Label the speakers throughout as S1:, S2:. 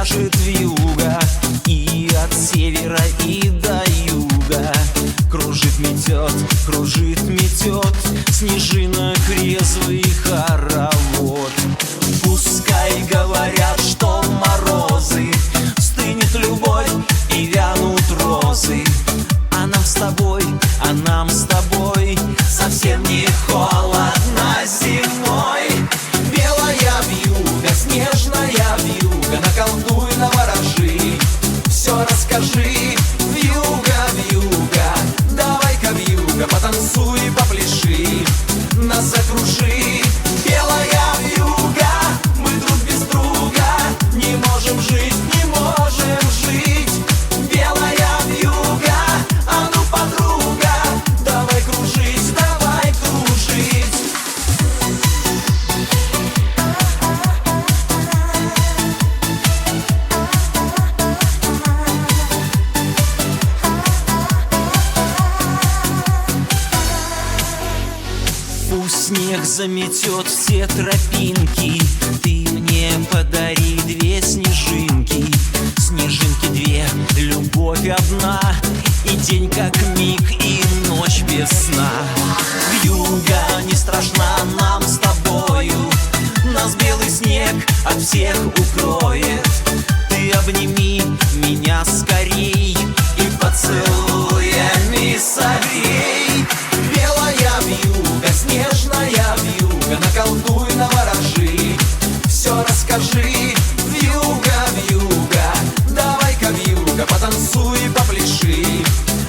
S1: пляшет вьюга, и от севера и до юга. Кружит, метет снежинок резвый хоровод. Пускай говорят, что морозы, стынет любовь и вянут розы. А нам с тобой совсем не холодно зимой. Белая вьюга, снежная вьюга, наколдуй, наворожи, все расскажи. Вьюга, вьюга, давай-ка вьюга, потанцуй, попляши, нас закружи. Белая вьюга, мы друг без друга не можем жить, не можем жить. Белая вьюга, а ну, подруга, давай кружить, давай кружить. Пусть снег заметет все тропинки, ты мне подари две снежинки. Снежинки две, любовь одна, и день как миг, и ночь без сна. Вьюга не страшна нам с тобою, нас белый снег от всех укроет. Ты обними меня скорей и поцелуями согрей. Белая вьюга, снежная вьюга, наколдуй, наворожи, все расскажи. Вьюга, вьюга, давай-ка вьюга, потанцуй, попляши,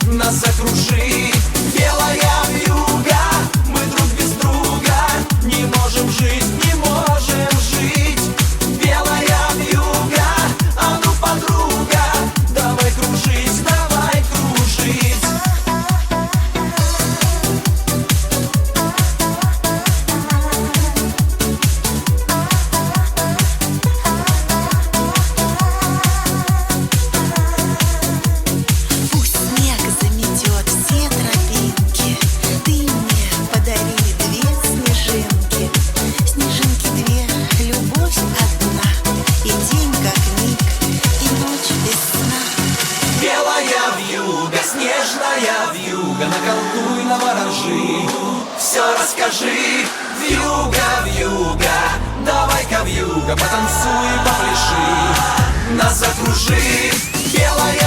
S1: нас закружи. Белая вьюга, мы друг без друга не можем жить, не можем жить. Белая вьюга, а ну, подруга, давай кружить, давай кружить.
S2: Пусть снег заметет все тропинки, ты мне подари две снежинки. Снежинки две, любовь одна, и день как миг, и ночь без сна.
S1: Белая вьюга, снежная вьюга, наколдуй, наворожи, все расскажи. Вьюга, вьюга, давай-ка вьюга, потанцуй, попляши, нас закружи. Белая